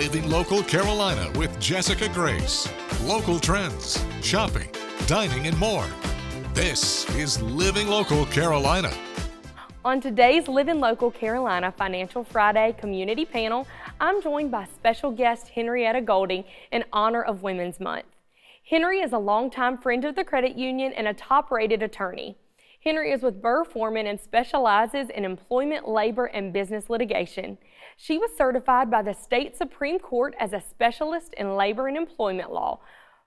Living Local Carolina with Jessica Grace. Local trends, shopping, dining, and more. This is Living Local Carolina. On today's Living Local Carolina Financial Friday community panel, I'm joined by special guest Henrietta Golding in honor of Women's Month. Henry is a longtime friend of the credit union and a top-rated attorney. Henry is with Burr Foreman and specializes in employment, labor, and business litigation. She was certified by the state Supreme Court as a specialist in labor and employment law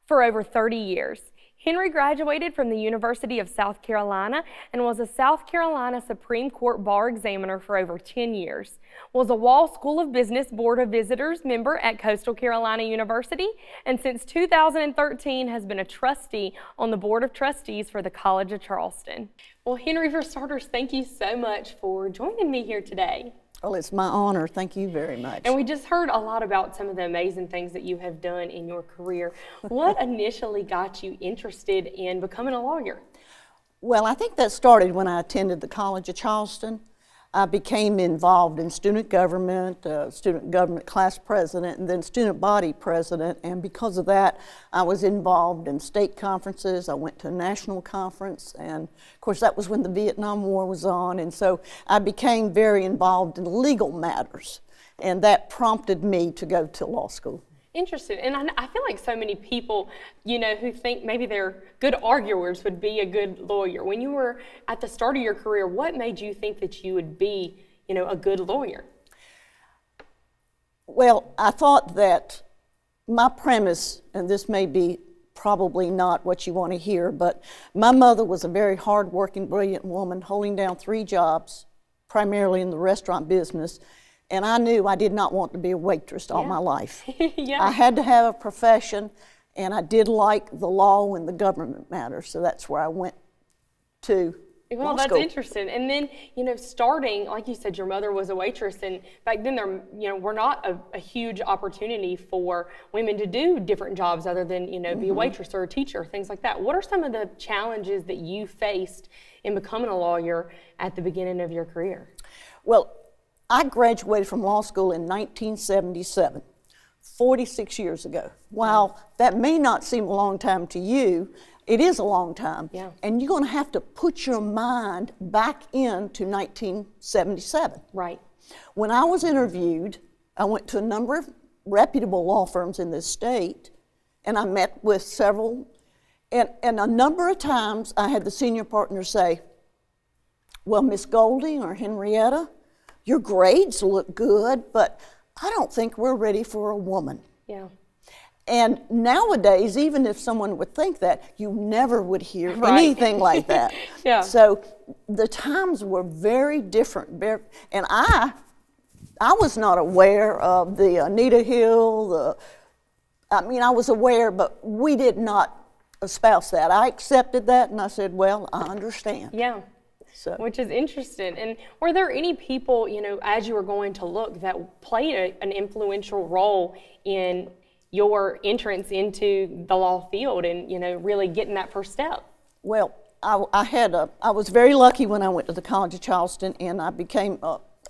for over 30 years. Henry graduated from the University of South Carolina and was a South Carolina Supreme Court bar examiner for over 10 years, was a Wall School of Business Board of Visitors member at Coastal Carolina University, and since 2013 has been a trustee on the Board of Trustees for the College of Charleston. Well, Henry, for starters, thank you so much for joining me here today. Well, it's my honor. Thank you very much. And we just heard a lot about some of the amazing things that you have done in your career. What initially got you interested in becoming a lawyer? Well, I think that started when I attended the College of Charleston. I became involved in student government class president, and then student body president. And because of that, I was involved in state conferences. I went to a national conference, and of course that was when the Vietnam War was on. And so I became very involved in legal matters, and that prompted me to go to law school. Interesting. And I feel like so many people, who think maybe they're good arguers would be a good lawyer. When you were at the start of your career, what made you think that you would be, a good lawyer? Well, I thought that my premise, and this may be probably not what you want to hear, but my mother was a very hardworking, brilliant woman holding down 3 jobs, primarily in the restaurant business. And I knew I did not want to be a waitress all my life. Yeah. I had to have a profession, and I did like the law and the government matters, so that's where I went to law that's school. interesting. And then, starting, like you said, your mother was a waitress, and back then there, were not a huge opportunity for women to do different jobs other than, be a waitress or a teacher, things like that. What are some of the challenges that you faced in becoming a lawyer at the beginning of your career? Well, I graduated from law school in 1977, 46 years ago. While that may not seem a long time to you, it is a long time. Yeah. And you're going to have to put your mind back into 1977. Right. When I was interviewed, I went to a number of reputable law firms in this state, and I met with several, and a number of times I had the senior partner say, well, Miss Golding or Henrietta, your grades look good, but I don't think we're ready for a woman. Yeah. And nowadays, even if someone would think that, you never would hear anything like that. Yeah. So the times were very different. And I was not aware of the Anita Hill, I was aware, but we did not espouse that. I accepted that, and I said, well, I understand. Yeah. So. Which is interesting. And were there any people, as you were going to look, that played an influential role in your entrance into the law field and, really getting that first step? Well, I was very lucky when I went to the College of Charleston, and I became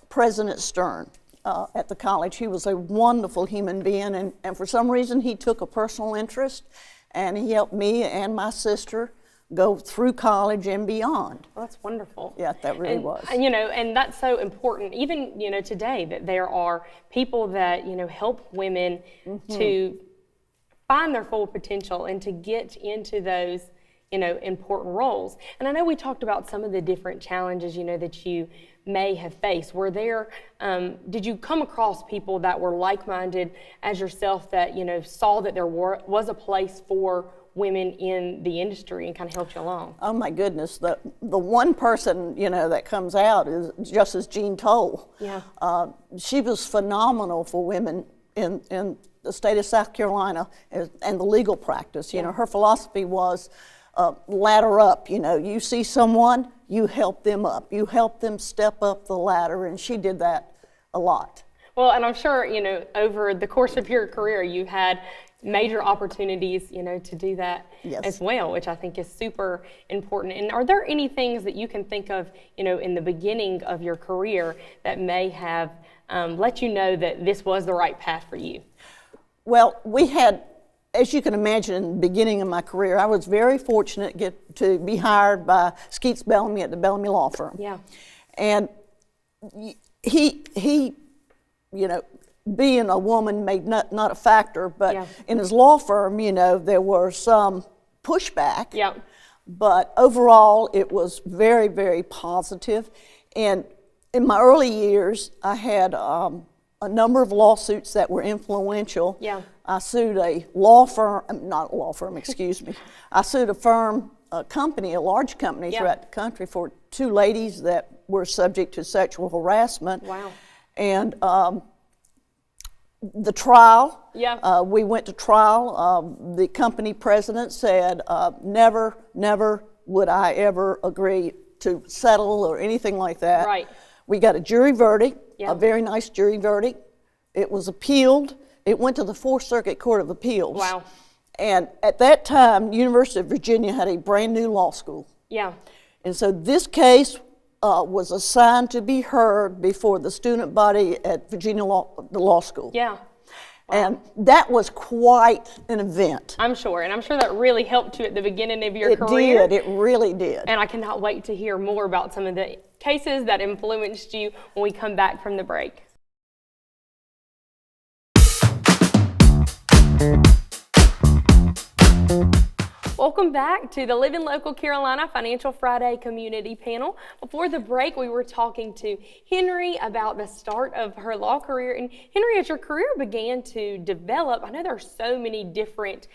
President Stern at the college. He was a wonderful human being, and for some reason he took a personal interest, and he helped me and my sister go through college and beyond. Well, that's wonderful. Yeah, that really was. And that's so important. Even, today that there are people that, help women to find their full potential and to get into those, important roles. And I know we talked about some of the different challenges, that you may have faced. Were there, did you come across people that were like-minded as yourself that, saw that there was a place for women in the industry and kind of helped you along? Oh my goodness, the one person that comes out is Justice Jean Toll. Yeah. She was phenomenal for women in the state of South Carolina and the legal practice. Her philosophy was ladder up. You see someone, you help them up, you help them step up the ladder, and she did that a lot. Well, and I'm sure over the course of your career you had major opportunities, to do that as well, which I think is super important. And are there any things that you can think of, in the beginning of your career that may have let you know that this was the right path for you? Well, we had, as you can imagine, in the beginning of my career, I was very fortunate to be hired by Skeets Bellamy at the Bellamy Law Firm. Yeah. And he, you know, being a woman made not a factor, but Yeah. in his law firm, you know, there were some pushback. Yeah. But overall, it was very, very positive. And in my early years, I had a number of lawsuits that were influential. Yeah. I sued a law firm, not a law firm, excuse me. I sued a company, a large company Yeah. throughout the country for 2 ladies that were subject to sexual harassment. Wow. And the trial, Yeah. we went to trial. The company president said, never would I ever agree to settle or anything like that. Right. We got a jury verdict, Yeah. a very nice jury verdict. It was appealed. It went to the Fourth Circuit Court of Appeals. Wow. And at that time, University of Virginia had a brand new law school. Yeah. And so this case was assigned to be heard before the student body at Virginia the law school. Yeah. And that was quite an event. I'm sure. And I'm sure that really helped you at the beginning of your career. It did. It really did. And I cannot wait to hear more about some of the cases that influenced you when we come back from the break. Welcome back to the Living Local Carolina Financial Friday Community Panel. Before the break, we were talking to Henry about the start of her law career. And Henry, as your career began to develop, I know there are so many different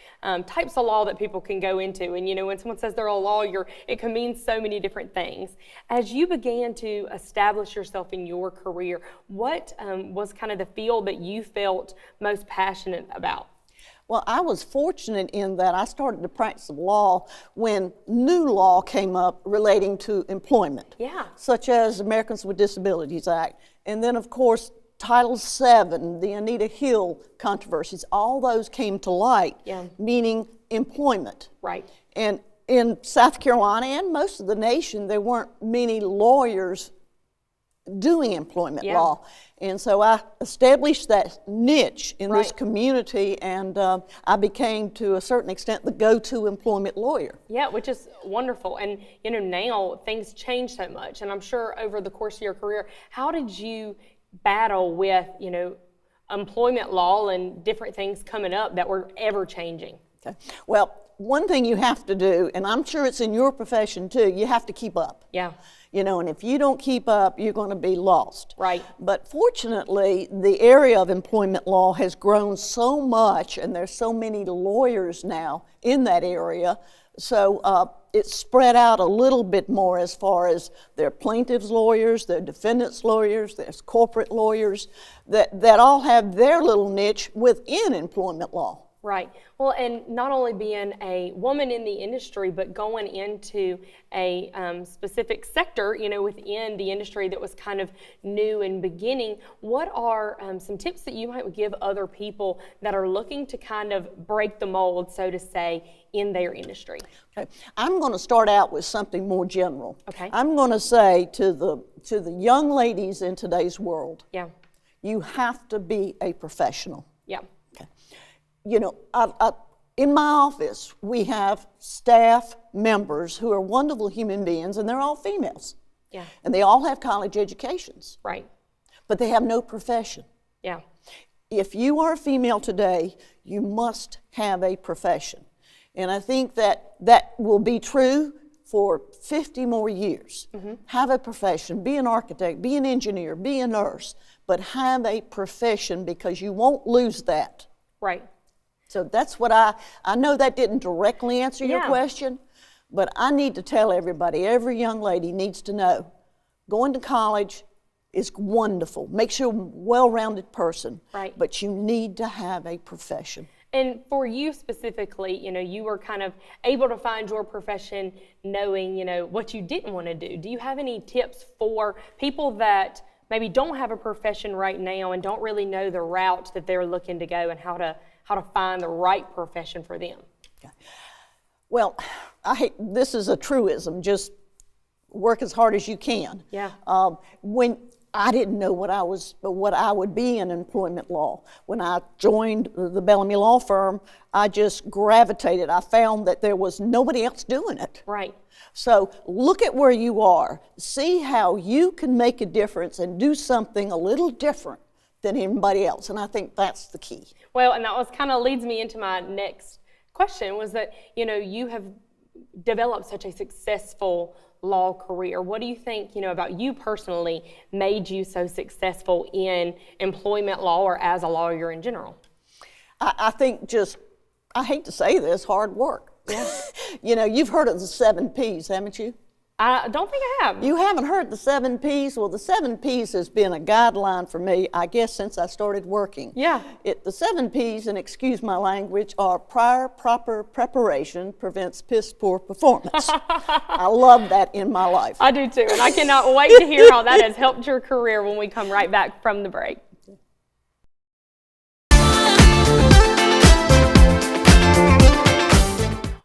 types of law that people can go into. And you know, when someone says they're a lawyer, it can mean so many different things. As you began to establish yourself in your career, what was kind of the field that you felt most passionate about? Well, I was fortunate in that I started to practice law when new law came up relating to employment. Yeah. Such as Americans with Disabilities Act. And then, of course, Title VII, the Anita Hill controversies, all those came to light, Yeah. meaning employment. Right. And in South Carolina and most of the nation, there weren't many lawyers doing employment Yeah. law. And so I established that niche in this Right. community, and I became, to a certain extent, the go-to employment lawyer. Yeah, which is wonderful. And, you know, now things change so much. And I'm sure over the course of your career, how did you battle with, you know, employment law and different things coming up that were ever changing? Okay. Well, one thing you have to do, and I'm sure it's in your profession too, you have to keep up. Yeah. You know, and if you don't keep up, you're going to be lost. Right. But fortunately, the area of employment law has grown so much, and there's so many lawyers now in that area, so it's spread out a little bit more as far as there are plaintiffs' lawyers, there are defendants' lawyers, there's corporate lawyers, that all have their little niche within employment law. Right. Well, and not only being a woman in the industry, but going into a specific sector, you know, within the industry that was kind of new and beginning, what are some tips that you might give other people that are looking to kind of break the mold, so to say, in their industry? Okay. I'm going to start out with something more general. Okay. I'm going to say to the young ladies in today's world, Yeah. you have to be a professional. Yeah. You know, in my office, we have staff members who are wonderful human beings, and they're all females. Yeah. And they all have college educations, Right. but they have no profession. Yeah. If you are a female today, you must have a profession. And I think that will be true for 50 more years. Mm-hmm. Have a profession, be an architect, be an engineer, be a nurse, but have a profession, because you won't lose that. Right. So that's what I know that didn't directly answer your Yeah. question, but I need to tell everybody, every young lady needs to know, going to college is wonderful, makes you a well-rounded person, Right. but you need to have a profession. And for you specifically, you know, you were kind of able to find your profession knowing, you know, what you didn't want to do. Do you have any tips for people that maybe don't have a profession right now and don't really know the route that they're looking to go and how to find the right profession for them? Okay. Well, this is a truism, just work as hard as you can. Yeah. When I didn't know what I would be in employment law. When I joined the Bellamy Law Firm, I just gravitated. I found that there was nobody else doing it. Right. So look at where you are. See how you can make a difference and do something a little different than anybody else. And I think that's the key. Well, and that was kind of leads me into my next question, was that, you have developed such a successful law career. What do you think, about you personally made you so successful in employment law or as a lawyer in general? I think I hate to say this, hard work. Yeah. You've heard of the 7 Ps, haven't you? I don't think I have. You haven't heard the 7 Ps? Well, the 7 Ps has been a guideline for me, I guess, since I started working. Yeah. The 7 Ps, and excuse my language, are prior proper preparation prevents piss poor performance. I love that in my life. I do too, and I cannot wait to hear how that has helped your career when we come right back from the break.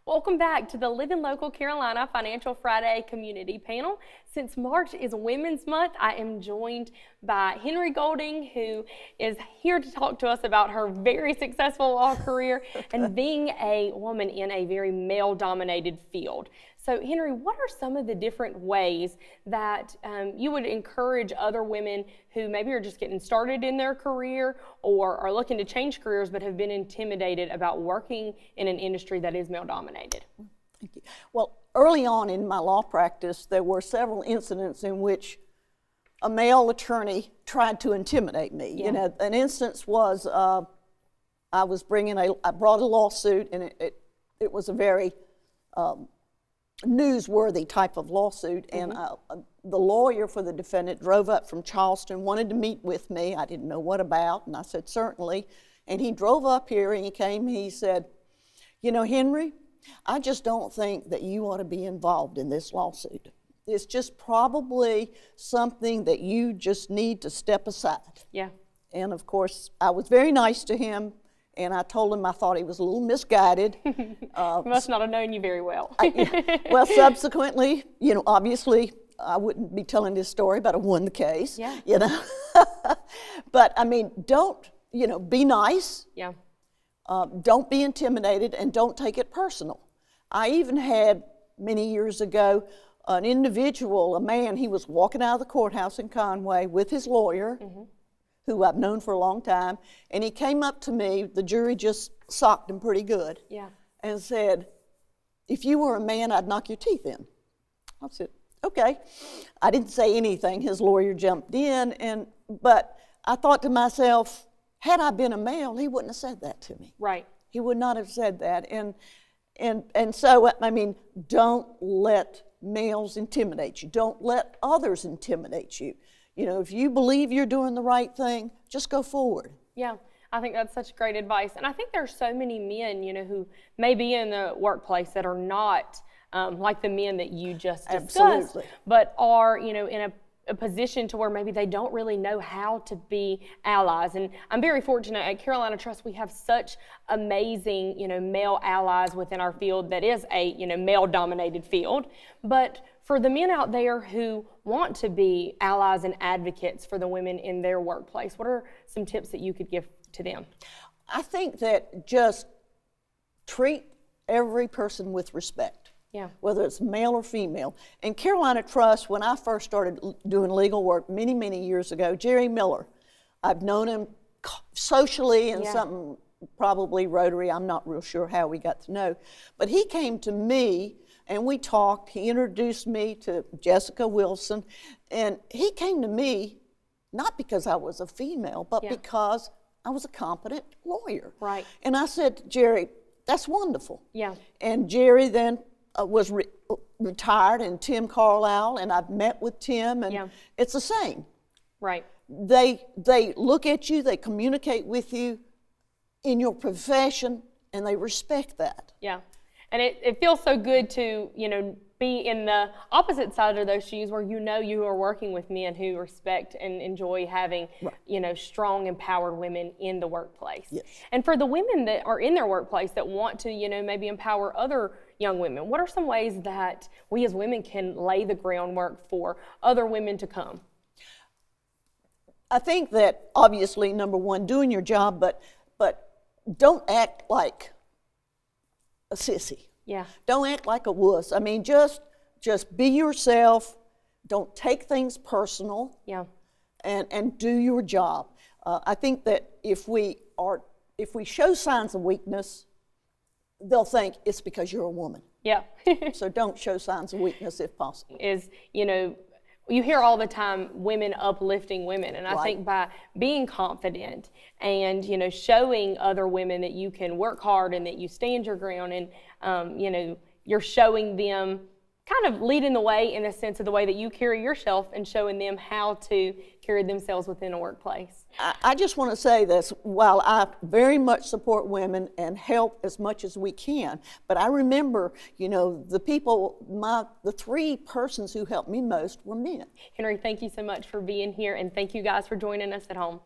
Welcome back to the Living Local Carolina Financial Friday Community Panel. Since March is Women's Month, I am joined by Henry Golding, who is here to talk to us about her very successful law career and being a woman in a very male-dominated field. So, Henry, what are some of the different ways that you would encourage other women who maybe are just getting started in their career or are looking to change careers but have been intimidated about working in an industry that is male-dominated? Thank you. Well, early on in my law practice, there were several incidents in which a male attorney tried to intimidate me. Yeah. An instance was I brought a lawsuit, and it was a very newsworthy type of lawsuit, and the lawyer for the defendant drove up from Charleston, wanted to meet with me. I didn't know what about, and I said, certainly. And he drove up here, and he said, Henry, I just don't think that you ought to be involved in this lawsuit. It's just probably something that you just need to step aside. Yeah. And of course, I was very nice to him, and I told him I thought he was a little misguided. He must not have known you very well. Well, subsequently, obviously, I wouldn't be telling this story, but I won the case. Yeah. But don't, be nice. Yeah. Don't be intimidated, and don't take it personal. I even had, many years ago, an individual, a man, he was walking out of the courthouse in Conway with his lawyer, who I've known for a long time, and he came up to me, the jury just socked him pretty good, and said, if you were a man, I'd knock your teeth in. I said, okay. I didn't say anything. His lawyer jumped in, but I thought to myself, had I been a male, he wouldn't have said that to me. Right. He would not have said that. And so, don't let males intimidate you. Don't let others intimidate you. If you believe you're doing the right thing, just go forward. Yeah, I think that's such great advice. And I think there's so many men, who may be in the workplace that are not like the men that you just discussed, Absolutely. but are, in a position to where maybe they don't really know how to be allies. And I'm very fortunate at Carolina Trust, we have such amazing, male allies within our field that is a, male-dominated field. But for the men out there who want to be allies and advocates for the women in their workplace, what are some tips that you could give to them? I think that just treat every person with respect. Yeah. Whether it's male or female. And Carolina Trust, when I first started doing legal work many, many years ago, Jerry Miller, I've known him socially and something, probably Rotary, I'm not real sure how we got to know, but he came to me and we talked. He introduced me to Jessica Wilson, and he came to me not because I was a female, but because I was a competent lawyer. Right. And I said, Jerry, that's wonderful. Yeah. And Jerry then was retired, and Tim Carlisle, and I've met with Tim, and it's the same. Right. They look at you, they communicate with you in your profession, and they respect that. Yeah. And it feels so good to, be in the opposite side of those shoes where you are working with men who respect and enjoy having, strong, empowered women in the workplace. Yes. And for the women that are in their workplace that want to, maybe empower other young women, what are some ways that we as women can lay the groundwork for other women to come? I think that obviously, number one, doing your job, but don't act like a sissy. Yeah. Don't act like a wuss. I mean, just be yourself. Don't take things personal. Yeah. And do your job. I think that if we show signs of weakness, they'll think it's because you're a woman. Yeah. So don't show signs of weakness if possible. Is, you hear all the time women uplifting women, and I think by being confident and showing other women that you can work hard and that you stand your ground, and you're showing them, kind of leading the way in the sense of the way that you carry yourself and showing them how to carry themselves within a workplace. I just want to say this, while I very much support women and help as much as we can, but I remember, the three persons who helped me most were men. Henry, thank you so much for being here, and thank you guys for joining us at home.